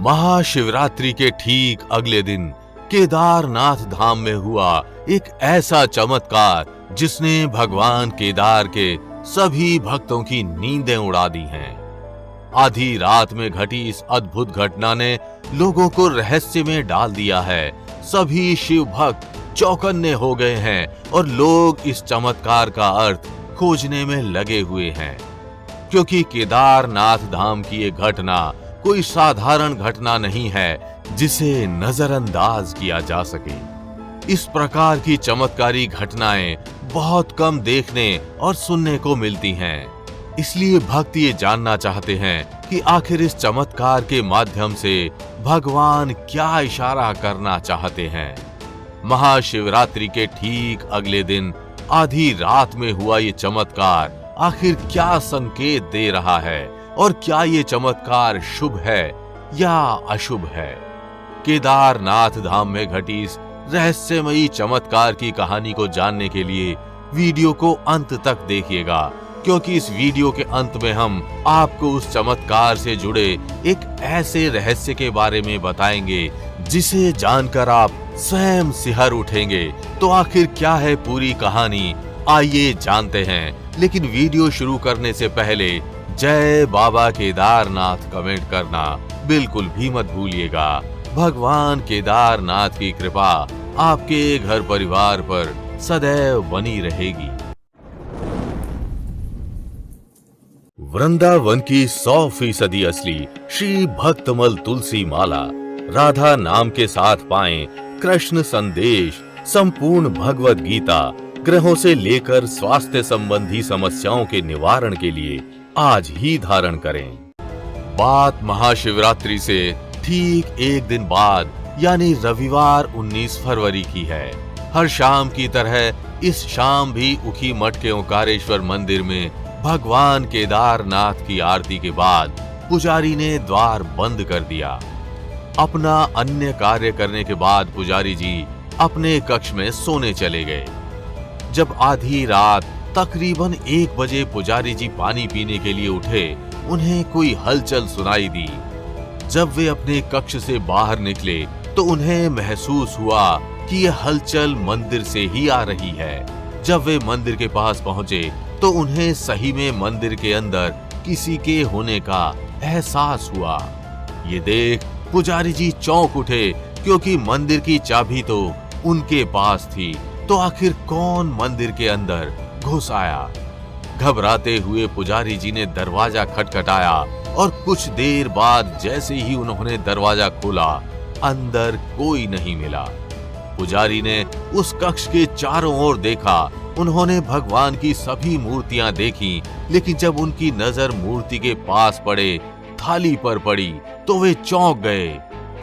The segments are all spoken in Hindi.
महाशिवरात्रि के ठीक अगले दिन केदारनाथ धाम में हुआ एक ऐसा चमत्कार जिसने भगवान केदार के सभी भक्तों की नींदें उड़ा दी हैं। आधी रात में घटी इस अद्भुत घटना ने लोगों को रहस्य में डाल दिया है। सभी शिव भक्त चौकन्ने हो गए हैं और लोग इस चमत्कार का अर्थ खोजने में लगे हुए हैं, क्योंकि केदारनाथ धाम की ये घटना कोई साधारण घटना नहीं है जिसे नजरअंदाज किया जा सके। इस प्रकार की चमत्कारी घटनाएं बहुत कम देखने और सुनने को मिलती हैं। इसलिए भक्त ये जानना चाहते हैं कि आखिर इस चमत्कार के माध्यम से भगवान क्या इशारा करना चाहते हैं। महाशिवरात्रि के ठीक अगले दिन आधी रात में हुआ ये चमत्कार आखिर क्या संकेत दे रहा है और क्या ये चमत्कार शुभ है या अशुभ है? केदारनाथ धाम में घटी इस रहस्यमयी चमत्कार की कहानी को जानने के लिए वीडियो को अंत तक देखिएगा, क्योंकि इस वीडियो के अंत में हम आपको उस चमत्कार से जुड़े एक ऐसे रहस्य के बारे में बताएंगे जिसे जानकर आप स्वयं सिहर उठेंगे। तो आखिर क्या है पूरी कहानी, आइए जानते हैं। लेकिन वीडियो शुरू करने से पहले जय बाबा केदारनाथ कमेंट करना बिल्कुल भी मत भूलिएगा। भगवान केदारनाथ की कृपा आपके घर परिवार पर सदैव बनी रहेगी। वृंदावन की 100% असली श्री भक्तमल तुलसी माला राधा नाम के साथ पाएं कृष्ण संदेश, संपूर्ण भगवत गीता, ग्रहों से लेकर स्वास्थ्य संबंधी समस्याओं के निवारण के लिए आज ही धारण करें। बात महाशिवरात्रि से ठीक एक दिन बाद यानी रविवार 19 फरवरी की है। हर शाम की तरह इस शाम भी उखी मठ के ओंकारेश्वर मंदिर में भगवान केदारनाथ की आरती के बाद पुजारी ने द्वार बंद कर दिया। अपना अन्य कार्य करने के बाद पुजारी जी अपने कक्ष में सोने चले गए। जब आधी रात तकरीबन 1 बजे पुजारी जी पानी पीने के लिए उठे, उन्हें कोई हलचल सुनाई दी। जब वे अपने कक्ष से बाहर निकले तो उन्हें महसूस हुआ कि यह हलचल मंदिर से ही आ रही है। जब वे मंदिर के पास पहुंचे तो उन्हें सही में मंदिर के अंदर किसी के होने का एहसास हुआ। ये देख पुजारी जी चौंक उठे, क्योंकि मंदिर की चाबी तो उनके पास थी। तो आखिर कौन मंदिर के अंदर घुस आया? घबराते हुए पुजारी जी ने दरवाजा खटखटाया और कुछ देर बाद जैसे ही उन्होंने दरवाजा खोला, अंदर कोई नहीं मिला। पुजारी ने उस कक्ष के चारों ओर देखा। उन्होंने भगवान की सभी मूर्तियां देखी, लेकिन जब उनकी नजर मूर्ति के पास पड़े, थाली पर पड़ी, तो वे चौंक गए,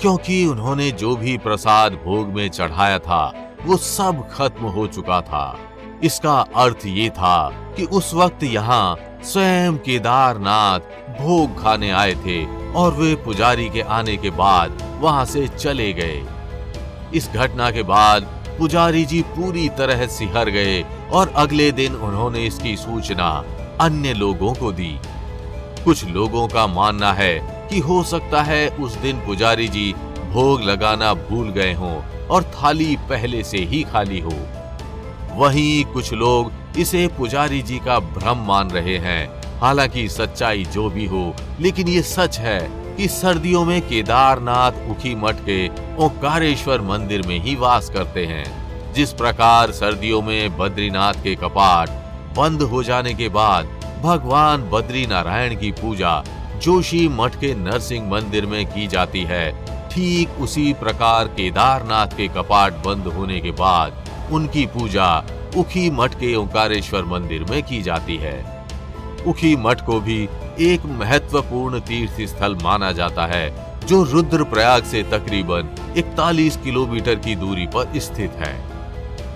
क्योंकि उन्होंने जो भी प्रसाद भोग में चढ़ाया था वो सब खत्म हो चुका था। इसका अर्थ ये था कि उस वक्त यहाँ स्वयं केदारनाथ भोग खाने आए थे और वे पुजारी के आने के बाद वहां से चले गए। इस घटना के बाद पुजारी जी पूरी तरह सिहर गए और अगले दिन उन्होंने इसकी सूचना अन्य लोगों को दी। कुछ लोगों का मानना है कि हो सकता है उस दिन पुजारी जी भोग लगाना भूल गए हों और थाली पहले से ही खाली हो। वहीं कुछ लोग इसे पुजारी जी का भ्रम मान रहे हैं। हालांकि सच्चाई जो भी हो, लेकिन ये सच है कि सर्दियों में केदारनाथ उखी मठ के ओंकारेश्वर मंदिर में ही वास करते हैं। जिस प्रकार सर्दियों में बद्रीनाथ के कपाट बंद हो जाने के बाद भगवान बद्री नारायण की पूजा जोशी मठ के नरसिंह मंदिर में की जाती है, ठीक उसी प्रकार केदारनाथ के कपाट बंद होने के बाद उनकी पूजा उखी मठ के ओंकारेश्वर मंदिर में की जाती है। उखी मठ को भी एक महत्वपूर्ण तीर्थ स्थल माना जाता है, जो रुद्रप्रयाग से तकरीबन 41 किलोमीटर की दूरी पर स्थित है।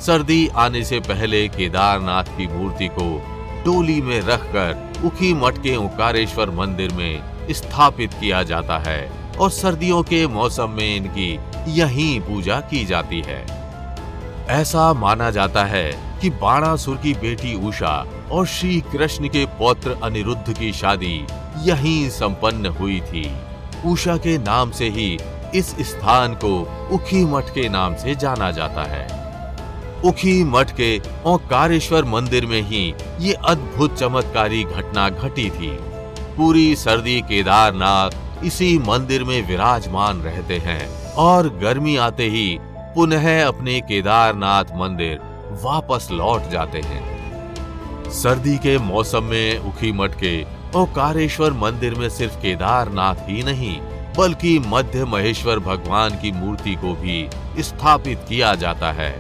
सर्दी आने से पहले केदारनाथ की मूर्ति को डोली में रखकर उखी मठ के ओंकारेश्वर मंदिर में स्थापित किया जाता है और सर्दियों के मौसम में इनकी यहीं पूजा की जाती है। ऐसा माना जाता है कि बाणासुर की बेटी उषा और श्री कृष्ण के पौत्र अनिरुद्ध की शादी यहीं संपन्न हुई थी। उषा के नाम से ही इस स्थान को उखी मठ के नाम से जाना जाता है। उखी मठ के ओंकारेश्वर मंदिर में ही ये अद्भुत चमत्कारी घटना घटी थी। पूरी सर्दी केदारनाथ इसी मंदिर में विराजमान रहते हैं और गर्मी आते ही पुनः अपने केदारनाथ मंदिर वापस लौट जाते हैं। सर्दी के मौसम में उखी मठ के ओंकारेश्वर मंदिर में सिर्फ केदारनाथ ही नहीं बल्कि मध्य महेश्वर भगवान की मूर्ति को भी स्थापित किया जाता है।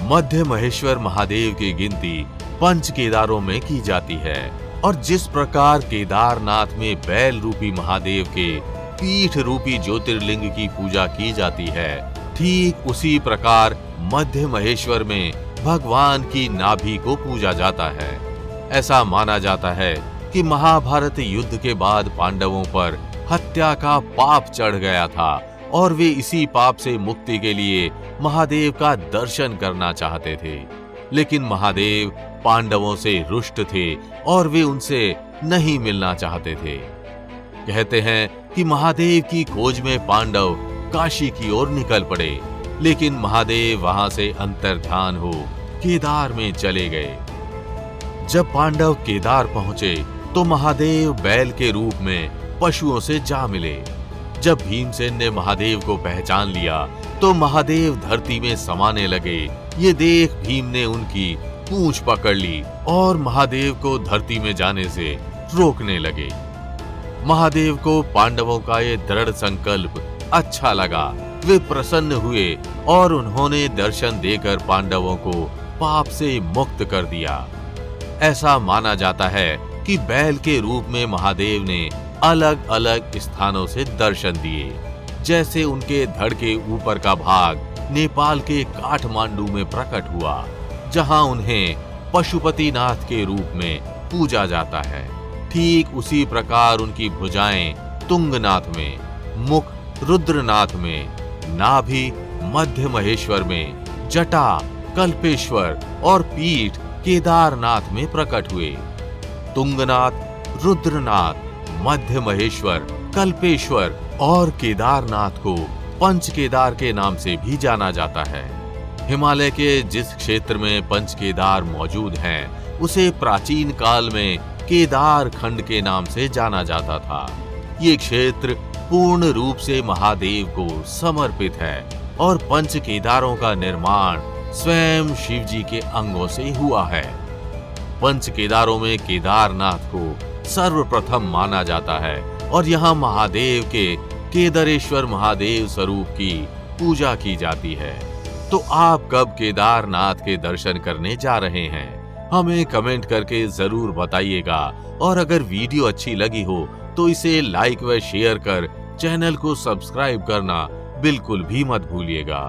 मध्य महेश्वर महादेव की गिनती पंच केदारों में की जाती है और जिस प्रकार केदारनाथ में बैल रूपी महादेव के पीठ रूपी ज्योतिर्लिंग की पूजा की जाती है, ठीक उसी प्रकार मध्य महेश्वर में भगवान की नाभि को पूजा जाता है। ऐसा माना जाता है कि महाभारत युद्ध के बाद पांडवों पर हत्या का पाप चढ़ गया था और वे इसी पाप से मुक्ति के लिए महादेव का दर्शन करना चाहते थे, लेकिन महादेव पांडवों से रुष्ट थे और वे उनसे नहीं मिलना चाहते थे। कहते हैं कि महादेव की खोज में पांडव काशी की ओर निकल पड़े, लेकिन महादेव वहां से अंतर्ध्यान हो केदार में चले गए। जब पांडव केदार पहुंचे तो महादेव बैल के रूप में पशुओं से जा मिले। जब भीमसेन ने महादेव को पहचान लिया तो महादेव धरती में समाने लगे। ये देख भीम ने उनकी पूंछ पकड़ ली और महादेव को धरती में जाने से रोकने लगे। महादेव को पांडवों का ये दृढ़ संकल्प अच्छा लगा। वे प्रसन्न हुए और उन्होंने दर्शन देकर पांडवों को पाप से मुक्त कर दिया। ऐसा माना जाता है कि बैल के रूप में महादेव ने अलग अलग स्थानों से दर्शन दिए। जैसे उनके धड़ के ऊपर का भाग नेपाल के काठमांडू में प्रकट हुआ, जहां उन्हें पशुपतिनाथ के रूप में पूजा जाता है। ठीक उसी प्रकार उनकी भुजाएं तुंगनाथ में, मुख रुद्रनाथ में, नाभि मध्य महेश्वर में, जटा कल्पेश्वर और पीठ केदारनाथ में प्रकट हुए। तुंगनाथ, रुद्रनाथ, मध्य महेश्वर, कल्पेश्वर और केदारनाथ को पंच केदार के नाम से भी जाना जाता है। हिमालय के जिस क्षेत्र में पंच केदार मौजूद हैं, उसे प्राचीन काल में केदार खंड के नाम से जाना जाता था। ये क्षेत्र पूर्ण रूप से महादेव को समर्पित है और पंच केदारों का निर्माण स्वयं शिव जी के अंगों से हुआ है। पंच केदारों में केदारनाथ को सर्वप्रथम माना जाता है और यहाँ महादेव के केदारेश्वर महादेव स्वरूप की पूजा की जाती है। तो आप कब केदारनाथ के दर्शन करने जा रहे हैं? हमें कमेंट करके जरूर बताइएगा और अगर वीडियो अच्छी लगी हो तो इसे लाइक व शेयर कर चैनल को सब्सक्राइब करना बिल्कुल भी मत भूलिएगा।